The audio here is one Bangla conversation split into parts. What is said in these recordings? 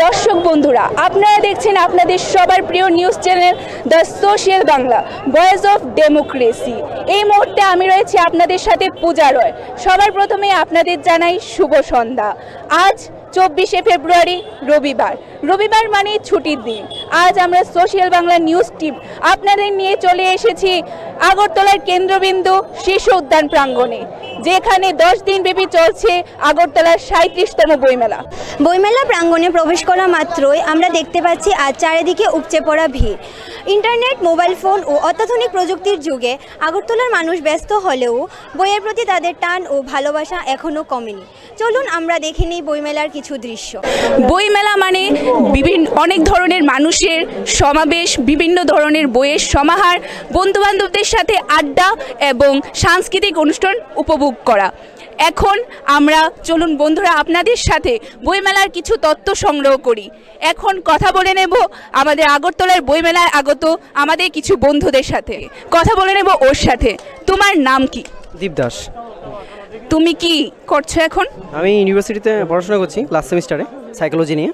দর্শক বন্ধুরা, আপনারা দেখছেন আপনাদের সবার প্রিয় news channel the social Bangla, voice of democracy. এই মুহূর্তে আমি রয়েছি আপনাদের সাথে পূজা রয়। সবার প্রথমে আপনাদের জানাই শুভ সন্ধ্যা। আজ 24শে ফেব্রুয়ারি রবিবার মানে ছুটির দিন। আজ আমরা সোশ্যাল বাংলা নিউজ টিম আপনাদের নিয়ে চলে এসেছি আগরতলার কেন্দ্রবিন্দু শিশু উদ্যান প্রাঙ্গণে, যেখানে 10 দিন ব্যাপী চলছে আগরতলার 37তম বইমেলা। বইমেলা প্রাঙ্গণে প্রবেশ করা মাত্রই আমরা দেখতে পাচ্ছি আজ চারিদিকে উপচে পড়া ভিড়। ইন্টারনেট, মোবাইল ফোন ও অত্যাধুনিক প্রযুক্তির যুগে আগরতলার মানুষ ব্যস্ত হলেও বইয়ের প্রতি তাদের টান ও ভালোবাসা এখনও কমেনি। চলুন আমরা দেখে নিই বইমেলার কিছু দৃশ্য। বইমেলা মানে অনেক ধরনের মানুষের সমাবেশ, বিভিন্ন ধরনের বইয়ের সমাহার, বন্ধুবান্ধবদের সাথে আড্ডা এবং সাংস্কৃতিক অনুষ্ঠান উপভোগ করা। এখন আমরা চলুন বন্ধুরা আপনাদের সাথে বইমেলার কিছু তথ্য সংগ্রহ করি। এখন কথা বলে নেব আমাদের আগরতলার বইমেলায় আগত আমাদের কিছু বন্ধুদের সাথে। কথা বলে নেব ওর সাথে। তোমার নাম কি? দীপ দাস। তুমি কি করছো এখন? আমি ইউনিভার্সিটিতে পড়াশোনা করছি, লাস্ট সেমিস্টারে, সাইকোলজি নিয়ে।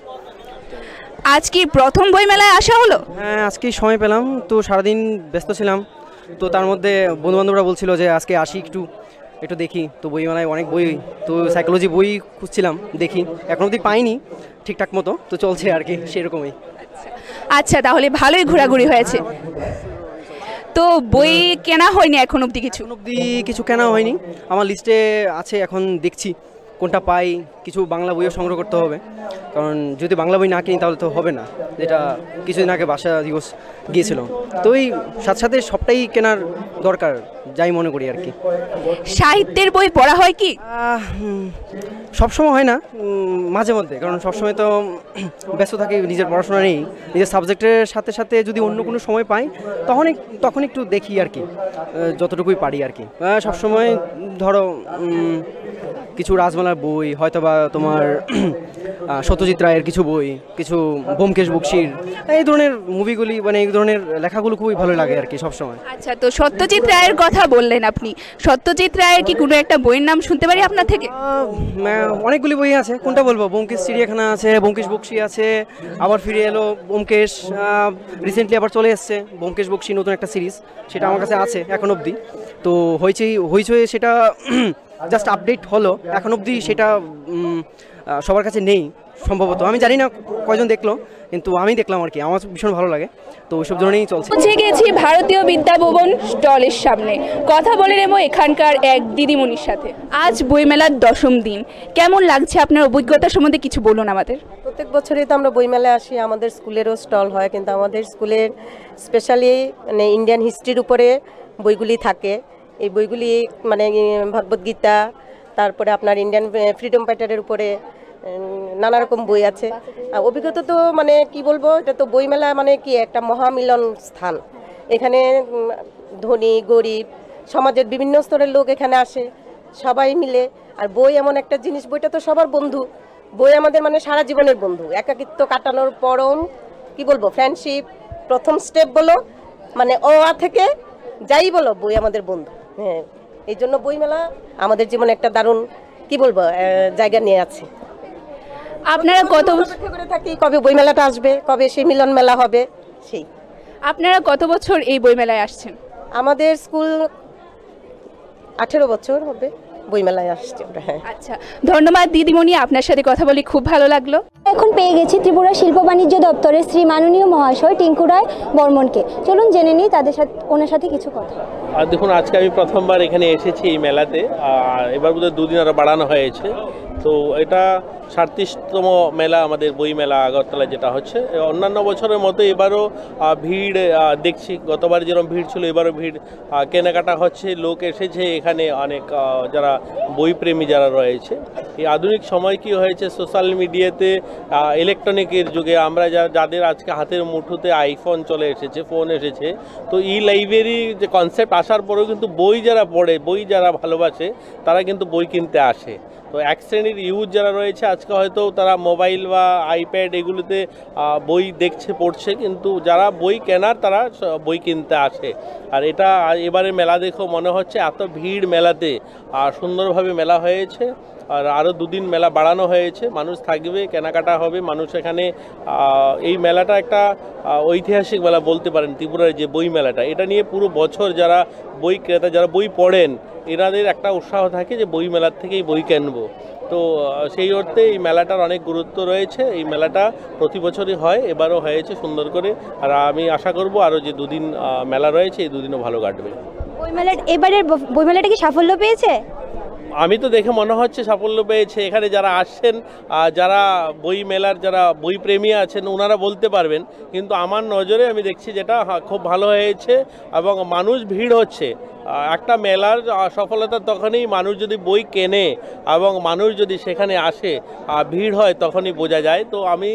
আজ কি প্রথম বইমেলায় আসা হলো? হ্যাঁ, আজকেই সময় পেলাম, তো সারাদিন ব্যস্ত ছিলাম। তো তার মধ্যে বন্ধুবান্ধবরা বলছিল যে আজকে আসি একটু দেখি। তো বইমেলায় অনেক বই, তো সাইকোলজি বই খুঁজছিলাম, দেখি এখন অবধি পাইনি ঠিকঠাক মতো, তো চলছে আর কি সেরকমই। আচ্ছা, তাহলে ভালোই ঘোরাঘুরি হয়েছে। তো বই কেনা হয়নি এখন অবধি? কিছু কেনা হয়নি, আমার লিস্টে আছে, এখন দেখছি কোনটা পাই। কিছু বাংলা বইও সংগ্রহ করতে হবে, কারণ যদি বাংলা বই না কিনি তাহলে তো হবে না, যেটা কিছুদিন আগে ভাষা দিবস গিয়েছিল। তো এই সাথে সাথে সবটাই কেনার দরকার, যাই মনে করি আর কি। সাহিত্যের বই পড়া হয় কি? সবসময় হয় না, মাঝে মধ্যে, কারণ সবসময় তো ব্যস্ত থাকি, নিজের পড়াশোনা নেই। নিজের সাবজেক্টের সাথে সাথে যদি অন্য কোনো সময় পাই তখন একটু দেখি আর কি, যতটুকুই পারি আর কি। সবসময় ধরো কিছু রাজমালার বই, হয়তো বা তোমার সত্যজিৎ রায়ের কিছু বই, কিছু ব্যোমকেশ বক্সীর, এই ধরনের মুভিগুলি, মানে এই ধরনের লেখাগুলো খুবই ভালো লাগে আর কি সবসময়। আচ্ছা, তো সত্যজিৎ রায়ের কথা বললেন আপনি, সত্যজিৎ রায়ের কি কোনো একটা বইয়ের নাম শুনতে পারি আপনার থেকে? অনেকগুলি বই আছে, কোনটা বলবো? ব্যোমকেশ চিড়িয়াখানা আছে, ব্যোমকেশ বক্সী আছে, আবার ফিরে এলো ব্যোমকেশ, রিসেন্টলি আবার চলে এসছে ব্যোমকেশ বক্সী নতুন একটা সিরিজ, সেটা আমার কাছে আছে এখন অবধি। তো হইচই সেটা জাস্ট আপডেট হলো, এখন অবধি সেটা সবার কাছে নেই সম্ভবত, আমি জানি না কয়জন দেখলো, কিন্তু আমি দেখলাম আর কি, আমার ভীষণ ভালো লাগে। তো ওইসব ধরনেরই চলছে। পৌঁছে গেছি ভারতীয় বিদ্যাভবন স্টলের সামনে। কথা বলে নেব এখানকার এক দিদিমণির সাথে। আজ বইমেলার 10ম দিন, কেমন লাগছে? আপনার অভিজ্ঞতা সম্বন্ধে কিছু বলুন আমাদের। প্রত্যেক বছরই তো আমরা বইমেলায় আসি, আমাদের স্কুলেরও স্টল হয়, কিন্তু আমাদের স্কুলের স্পেশালি মানে ইন্ডিয়ান হিস্ট্রির উপরে বইগুলি থাকে। এই বইগুলি মানে ভগবদ্গীতা, তারপরে আপনার ইন্ডিয়ান ফ্রিডম ফাইটারের উপরে নানা রকম বই আছে। অভিজ্ঞতা তো মানে কি বলবো, এটা তো বইমেলা মানে কি একটা মহামিলন স্থান। এখানে ধনী গরিব সমাজের বিভিন্ন স্তরের লোক এখানে আসে, সবাই মিলে। আর বই এমন একটা জিনিস, বইটা তো সবার বন্ধু। বই আমাদের মানে সারা জীবনের বন্ধু। একাকিত্ব কাটানোর পরম কি বলবো ফ্রেন্ডশিপ প্রথম স্টেপ বলো, মানে অ থেকে যাই বলো, বই আমাদের বন্ধু। হ্যাঁ, এই জন্য বইমেলা আমাদের জীবনে একটা দারুণ কি বলবো জায়গা নিয়ে আছে। আপনারা কত অপেক্ষা করে থাকি কবে বইমেলাটা আসবে, কবে সেই মিলন মেলা হবে। আপনারা কত বছর এই বইমেলায় আসছেন? আমাদের স্কুল 18 বছর হবে বইমেলায় আসছে আমরা। হ্যাঁ, আচ্ছা, ধন্যবাদ দিদিমণি, আপনার সাথে কথা বলে খুব ভালো লাগলো। এখন পেয়ে গেছি ত্রিপুরা শিল্প বাণিজ্য দপ্তরের শ্রী মাননীয় মহাশয় টিঙ্কু রায় বর্মনকে। চলুন জেনে নিই ওনার সাথে কিছু কথা। আর দেখুন, আজকে আমি প্রথমবার এখানে এসেছি এই মেলাতে, আর এবার বোধহয় 2 দিন আরও বাড়ানো হয়েছে। তো এটা 37তম মেলা, আমাদের বই মেলা আগরতলায় যেটা হচ্ছে। অন্যান্য বছরের মতো এবারও ভিড় দেখছি, গতবার যেরকম ভিড় ছিল এবারও ভিড়, কেনাকাটা হচ্ছে, লোক এসেছে এখানে অনেক, যারা বইপ্রেমী যারা রয়েছে। এই আধুনিক সময় কি হয়েছে, সোশ্যাল মিডিয়াতে ইলেকট্রনিকের যুগে আমরা যাদের আজকে হাতের মুঠোতে আইফোন চলে এসেছে, ফোন এসেছে, তো ই লাইব্রেরি যে কনসেপ্ট আসার পরেও কিন্তু বই যারা পড়ে, বই যারা ভালোবাসে, তারা কিন্তু বই কিনতে আসে। তো এক শ্রেণীর ইউথ যারা রয়েছে আজকে হয়তো তারা মোবাইল বা আইপ্যাড এগুলোতে বই দেখছে, পড়ছে, কিন্তু যারা বই কেনার তারা বই কিনতে আসে। আর এটা এবারে মেলা দেখো মনে হচ্ছে এত ভিড় মেলাতে, আর সুন্দরভাবে মেলা হয়েছে। আর আরও 2 দিন মেলা বাড়ানো হয়েছে। মানুষ থাকবে, কেনাকাটা হবে, মানুষ এখানে এই মেলাটা একটা ঐতিহাসিক মেলা বলতে পারেন। ত্রিপুরার যে বই মেলাটা, এটা নিয়ে পুরো বছর যারা বই ক্রেতা, যারা বই পড়েন, এনাদের একটা উৎসাহ থাকে যে বই মেলার থেকেই বই কিনবো। তো সেই অর্থে এই মেলাটার অনেক গুরুত্ব রয়েছে। এই মেলাটা প্রতি বছরই হয়, এবারও হয়েছে সুন্দর করে। আর আমি আশা করব আরও যে 2 দিন মেলা রয়েছে, এই 2 দিনও ভালো কাটবে। এবারের বইমেলাটা কি সাফল্য পেয়েছে? আমি তো দেখে মনে হচ্ছে সাফল্য পেয়েছে। এখানে যারা আসছেন, যারা বই মেলার যারা বই প্রেমী আছেন, ওনারা বলতে পারবেন, কিন্তু আমার নজরে আমি দেখছি যেটা খুব ভালো হয়েছে এবং মানুষ ভিড় হচ্ছে। একটা মেলার সফলতা তখনই মানুষ যদি বই কেনে এবং মানুষ যদি সেখানে আসে, ভিড় হয়, তখনই বোঝা যায়। তো আমি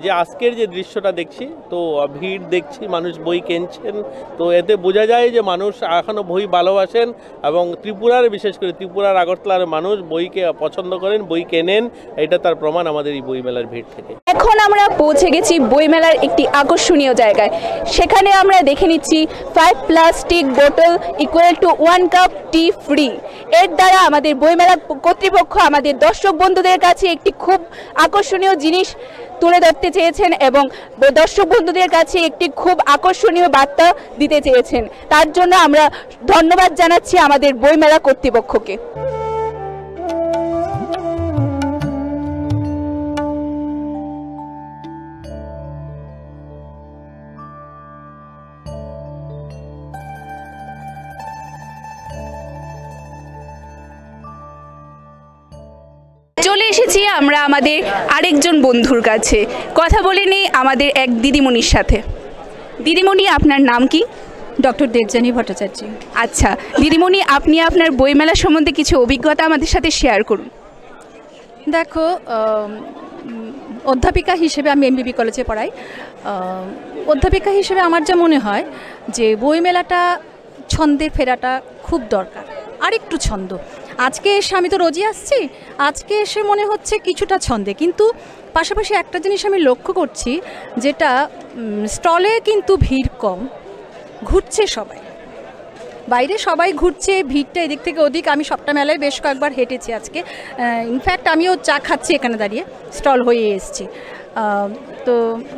যে আজকের যে দৃশ্যটা দেখছি, তো ভিড় দেখছি, মানুষ বই কিনছেন, তো এতে বোঝা যায় যে মানুষ এখনও বই ভালোবাসেন এবং ত্রিপুরার, বিশেষ করে ত্রিপুরার আগরতলার মানুষ বইকে পছন্দ করেন, বই কেনেন। এটা তার প্রমাণ আমাদের এই বই মেলার ভিড় থেকে। এখন আমরা পৌঁছে গেছি বইমেলার একটি আকর্ষণীয় জায়গায়। সেখানে আমরা দেখে নিচ্ছি 5 প্লাস্টিক বোতল equal to 1 cup T free. এর দ্বারা আমাদের বইমেলা কর্তৃপক্ষ আমাদের দর্শক বন্ধুদের কাছে একটি খুব আকর্ষণীয় জিনিস তুলে ধরতে চেয়েছেন এবং দর্শক বন্ধুদের কাছে একটি খুব আকর্ষণীয় বার্তা দিতে চেয়েছেন। তার জন্য আমরা ধন্যবাদ জানাচ্ছি আমাদের বইমেলা কর্তৃপক্ষকে। চলে এসেছি আমরা আমাদের আরেকজন বন্ধুর কাছে। কথা বলে নেই আমাদের এক দিদিমণির সাথে। দিদিমণি, আপনার নাম কি? ডক্টর দেবযানী ভট্টাচার্য। আচ্ছা দিদিমণি, আপনি আপনার বইমেলা সম্বন্ধে কিছু অভিজ্ঞতা আমাদের সাথে শেয়ার করুন। দেখো, অধ্যাপিকা হিসেবে আমি এমবিবি কলেজে পড়াই। অধ্যাপিকা হিসেবে আমার যা মনে হয় যে বইমেলাটা ছন্দে ফেরাটা খুব দরকার, আরেকটু ছন্দ। আজকে এসে, আমি তো রোজই আসছি, আজকে এসে মনে হচ্ছে কিছুটা ছন্দে, কিন্তু পাশাপাশি একটা জিনিস আমি লক্ষ্য করছি, যেটা স্টলে কিন্তু ভিড় কম, ঘুরছে সবাই, বাইরে সবাই ঘুরছে, ভিড়টা এদিক থেকে ওদিক। আমি সবটা মেলায় বেশ কয়েকবার হেঁটেছি আজকে, ইনফ্যাক্ট আমিও চা খাচ্ছি এখানে দাঁড়িয়ে, স্টল হয়ে এসছি। তো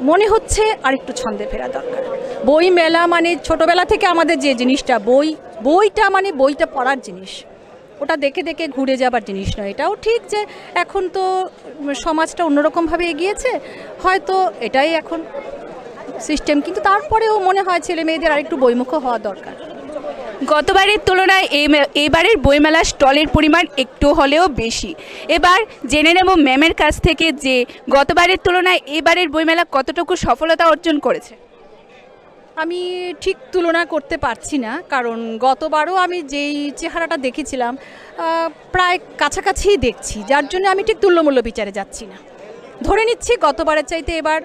মনে হচ্ছে আরেকটু ছন্দে ফেরা দরকার। বই মেলা মানে ছোটোবেলা থেকে আমাদের যে জিনিসটা, বইটা মানে বইটা পড়ার জিনিস, ওটা দেখে দেখে ঘুরে যাবার জিনিস নয়। এটাও ঠিক যে এখন তো সমাজটা অন্যরকমভাবে এগিয়েছে, হয়তো এটাই এখন সিস্টেম, কিন্তু তারপরেও মনে হয় ছেলে মেয়েদের আরেকটু বইমুখ হওয়া দরকার। গতবারের তুলনায় এইবারের বইমেলার স্টলের পরিমাণ একটু হলেও বেশি। এবার জেনে নেব ম্যামের কাছ থেকে যে গতবারের তুলনায় এবারের বইমেলা কতটুকু সফলতা অর্জন করেছে। আমি ঠিক তুলনা করতে পারছি না, কারণ গতবারও আমি যেই চেহারাটা দেখেছিলাম প্রায় কাছাকাছিই দেখছি, যার জন্য আমি ঠিক তুল্যমূল্য বিচারে যাচ্ছি না। ধরে নিচ্ছি গতবারের চাইতে এবার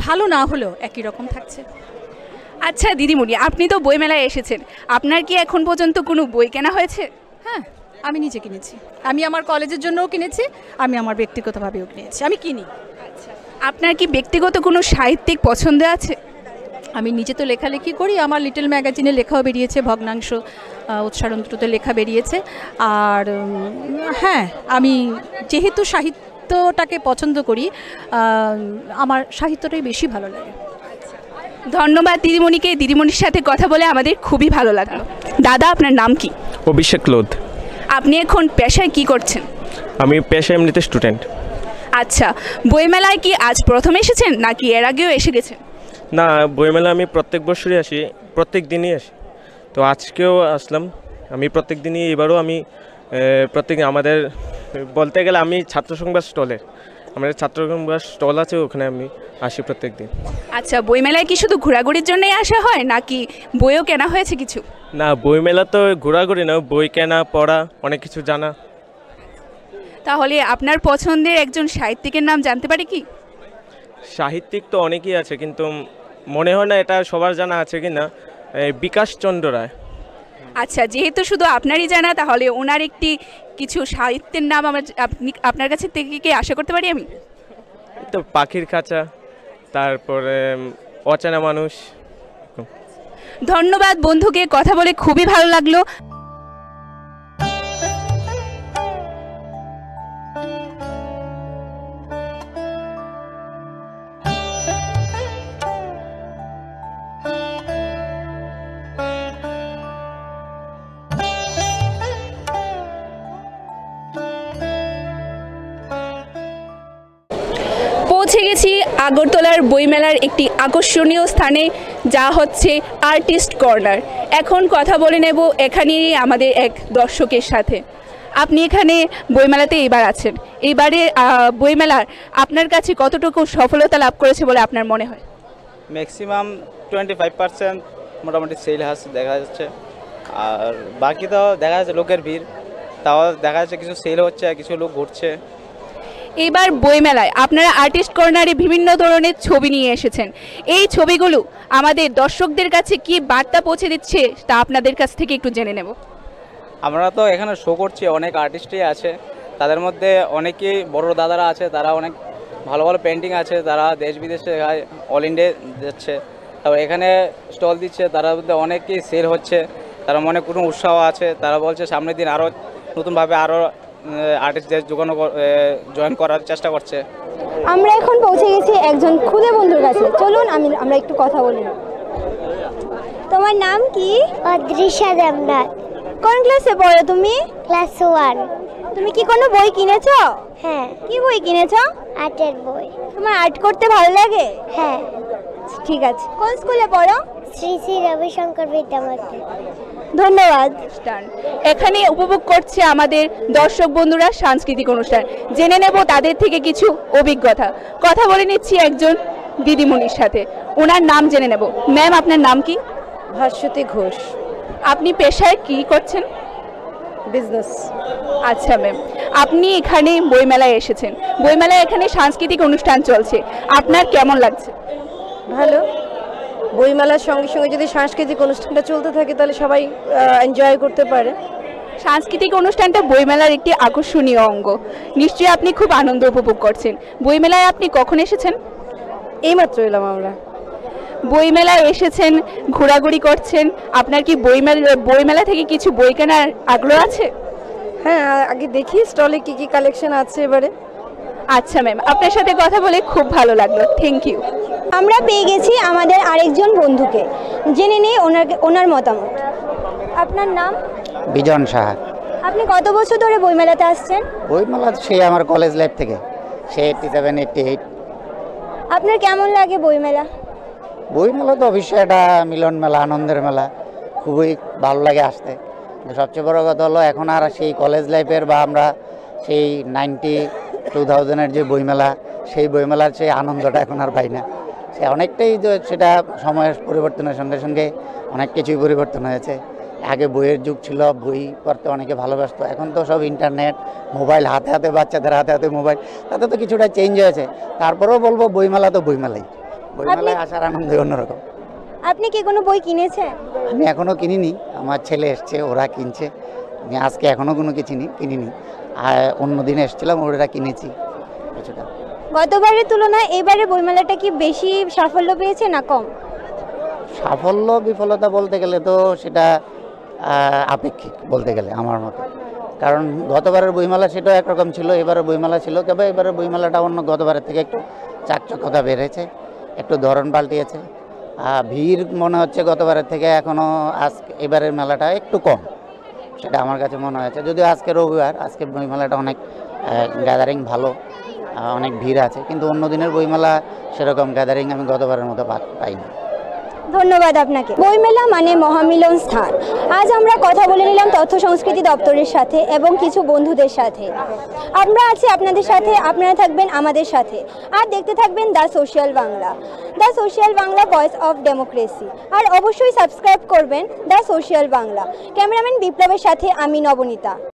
ভালো না হলেও একই রকম থাকছে। আচ্ছা দিদিমণি, আপনি তো বইমেলায় এসেছেন, আপনার কি এখন পর্যন্ত কোনো বই কেনা হয়েছে? হ্যাঁ, আমি নিজে কিনেছি, আমি আমার কলেজের জন্যও কিনেছি, আমি আমার ব্যক্তিগতভাবেও কিনেছি, আমি কিনি। আচ্ছা, আপনার কি ব্যক্তিগত কোনো সাহিত্যিক পছন্দ আছে? আমি নিজে তো লেখালেখি করি, আমার লিটল ম্যাগাজিনে লেখাও বেরিয়েছে, ভগ্নাংশ উৎসারন্ত্রতে লেখা বেরিয়েছে। আর হ্যাঁ, আমি যেহেতু সাহিত্যটাকে পছন্দ করি, আমার সাহিত্যটাই বেশি ভালো লাগে। ধন্যবাদ দিদিমণিকে। দিদিমণির সাথে কথা বলে আমাদের খুবই ভালো লাগলো। দাদা, আপনার নাম কি? অভিষেক লোধ। আপনি এখন পেশায় কি করছেন? আমি পেশায় এমনিতে স্টুডেন্ট। আচ্ছা, বইমেলায় কি আজ প্রথম এসেছেন নাকি এর আগেও এসে গেছেন? না, বইমেলা আমি প্রত্যেক বছরই আসি, প্রত্যেক দিনই আসি, তো আজকেও আসলাম। আমি প্রত্যেক দিনই, এবারও আমি প্রত্যেক, আমাদের বলতে গেলে আমি ছাত্র সংবাদ স্টলের, আমাদের ছাত্র সংবাদ স্টল আছে, ওখানে আমি আসি প্রত্যেক দিন। আচ্ছা, বইমেলায় কি শুধু ঘোরাঘুরির জন্যই আসা হয় নাকি বইও কেনা হয়েছে কিছু? না, বইমেলা তো ঘোরাঘুরি না, বই কেনা, পড়া, অনেক কিছু জানা। তাহলে আপনার পছন্দের একজন সাহিত্যিকের নাম জানতে পারি কি? সাহিত্যিক তো অনেকেই আছে, কিন্তু মনে হয় না এটা সবার জানা আছে কি না, বিকাশ চন্দ্র রায়। আচ্ছা, যেহেতু শুধু আপনারই জানা, তাহলে ওনার একটি কিছু সাহিত্যের নাম আপনার কাছে থেকে কি আশা করতে পারি আমি? তো পাখির খাঁচা, তারপরে অচেনা মানুষ। ধন্যবাদ বন্ধুকে, কথা বলে খুবই ভালো লাগলো। পৌঁছে গেছি আগরতলার বইমেলার একটি আকর্ষণীয় স্থানে, যা হচ্ছে আর্টিস্ট কর্নার। এখন কথা বলে নেব এখানেই আমাদের এক দর্শকের সাথে। আপনি এখানে বইমেলাতে এবার আছেন, এবারে বইমেলার আপনার কাছে কতটুকু সফলতা লাভ করেছে বলে আপনার মনে হয়? ম্যাক্সিমাম 25% মোটামুটি সেল হাউস দেখা যাচ্ছে, আর বাকি তো দেখা যাচ্ছে লোকের ভিড়, তাও দেখা যাচ্ছে কিছু সেল হচ্ছে, কিছু লোক ঘুরছে। এবার বইমেলায় আপনারা আর্টিস্ট কর্নারে বিভিন্ন ধরনের ছবি নিয়ে এসেছেন। এই ছবিগুলো আমাদের দর্শকদের কাছে কি বার্তা পৌঁছে দিচ্ছে তা আপনাদের কাছ থেকে একটু জেনে নেব। আমরা তো এখানে শো করছি, অনেক আর্টিস্টই আছে, তাদের মধ্যে অনেকেই বড় দাদারা আছে, তারা অনেক ভালো ভালো পেন্টিং আছে, তারা দেশ বিদেশে অল ইন্ডিয়া যাচ্ছে, তারপর এখানে স্টল দিচ্ছে, তার মধ্যে অনেকেই সেল হচ্ছে, তারা মনে কোনো উৎসাহ আছে, তারা বলছে সামনের দিন আরও নতুনভাবে আরও আর্টিস্টদের জয়েন করার চেষ্টা করছে। আমরা এখন পৌঁছে গেছি একজন খুদে বন্ধুর কাছে, চলুন আমরা একটু কথা বলি। তোমার নাম কি? অদৃশ্যা দেবনাথ। কোন ক্লাসে পড়ো তুমি? ক্লাস 1। তুমি কি কোনো বই কিনেছো? হ্যাঁ। কি বই কিনেছো? আর্টের বই। তোমার আর্ট করতে ভালো লাগে? হ্যাঁ। ঠিক আছে। কোন স্কুলে পড়ো? শ্রী শ্রী রবিশঙ্কর বিদ্যামন্দির। ধন্যবাদ। এখানে উপভোগ করছে আমাদের দর্শক বন্ধুরা সাংস্কৃতিক অনুষ্ঠান। জেনে নেব তাদের থেকে কিছু অভিজ্ঞতা। কথা বলে নিচ্ছি একজন দিদিমণির সাথে, ওনার নাম জেনে নেব। ম্যাম, আপনার নাম কি? ভাস্বতী ঘোষ। আপনি পেশায় কি করছেন? বিজনেস। আচ্ছা ম্যাম, আপনি এখানে বইমেলায় এসেছেন, বইমেলায় এখানে সাংস্কৃতিক অনুষ্ঠান চলছে, আপনার কেমন লাগছে? ভালো। বইমেলার সঙ্গে সঙ্গে যদি সাংস্কৃতিক অনুষ্ঠানটা চলতে থাকে তাহলে সবাই এনজয় করতে পারে। সাংস্কৃতিক অনুষ্ঠানটা বইমেলার একটি আকর্ষণীয় অঙ্গ, নিশ্চয়ই আপনি খুব আনন্দ উপভোগ করছেন। বইমেলায় আপনি কখন এসেছেন? এইমাত্র এলাম আমরা। বইমেলায় এসেছেন, ঘোরাঘুরি করছেন, আপনার কি বইমেলা থেকে কিছু বই কেনার আগ্রহ আছে? হ্যাঁ, আগে দেখি স্টলে কি কি কালেকশন আছে এবারে। আচ্ছা ম্যাম, আপনার সাথে কথা বলে খুব ভালো লাগলো, থ্যাংক ইউ। আমরা পেয়ে গেছি আমাদের আরেকজন বন্ধুকে, জেনে নেই ওনার মতামত। আপনার নাম? বিজন সাহা। আপনি কত বছর ধরে বইমেলাতে আসছেন? বইমেলা সেই আমার কলেজ লাইফ থেকে, সে 87, 88। আপনার কেমন লাগে বইমেলা? বইমেলা তো অবশ্যই একটা মিলন মেলা, আনন্দের মেলা, খুবই ভালো লাগে আসতে। সবচেয়ে বড় কথা হলো এখন আর সেই কলেজ লাইফের বা আমরা সেই 2000-এর যে বইমেলা, সেই বইমেলার সেই আনন্দটা এখন আর পাই না। সে অনেকটাই সেটা সময়ের পরিবর্তনের সঙ্গে সঙ্গে অনেক কিছুই পরিবর্তন হয়েছে। আগে বইয়ের যুগ ছিল, বই পড়তে অনেকে ভালোবাসত, এখন তো সব ইন্টারনেট, মোবাইল, হাতে হাতে বাচ্চাদের হাতে হাতে মোবাইল, তাতে তো কিছুটা চেঞ্জ হয়েছে। তারপরেও বলবো বইমেলা তো বইমেলাই, বইমেলায় আসার আনন্দই অন্যরকম। আপনি কি কোনো বই কিনেছেন? আমি এখনও কিনিনি, আমার ছেলে এসছে, ওরা কিনছে। আমি আজকে এখনও কোনো কিনিনি, আর অন্য দিন এসেছিলাম, ওরা কিনেছি কিছুটা। গতবারের তুলনায় এবারে বইমেলাটা কি বেশি সাফল্য পেয়েছে না কম? সাফল্য বিফলতা বলতে গেলে তো সেটা আপেক্ষিক বলতে গেলে আমার মতে, কারণ গতবারের বইমেলা সেটাও একরকম ছিল, এবারে বইমেলা ছিল, তবে এবারে বইমেলাটা অন্য গতবারের থেকে একটু চাকচক্যতা বেড়েছে, একটু ধরন পাল্টিয়েছে। ভিড় মনে হচ্ছে গতবারের থেকে এখনও এবারের মেলাটা একটু কম, সেটা আমার কাছে মনে হয়েছে। যদিও আজকে রবিবার, আজকে বইমেলাটা অনেক গ্যাদারিং ভালো, অনেক ভিড় আছে, কিন্তু অন্য দিনের বইমেলা সেরকম গ্যাদারিং আমি গতবারের মতো পাইনি। ধন্যবাদ আপনাকে। বইমেলা মানে মহামিলন স্থান। আজ আমরা কথা বলে নিলাম তথ্য সংস্কৃতি দপ্তরের সাথে এবং কিছু বন্ধুদের সাথে। আমরা আছি আপনাদের সাথে, আপনারা থাকবেন আমাদের সাথে, আর দেখতে থাকবেন the social Bangla, the social Bangla, voice of democracy. আর অবশ্যই সাবস্ক্রাইব করবেন দ্য সোশ্যাল বাংলা। ক্যামেরাম্যান বিপ্লবের সাথে আমি নবনীতা।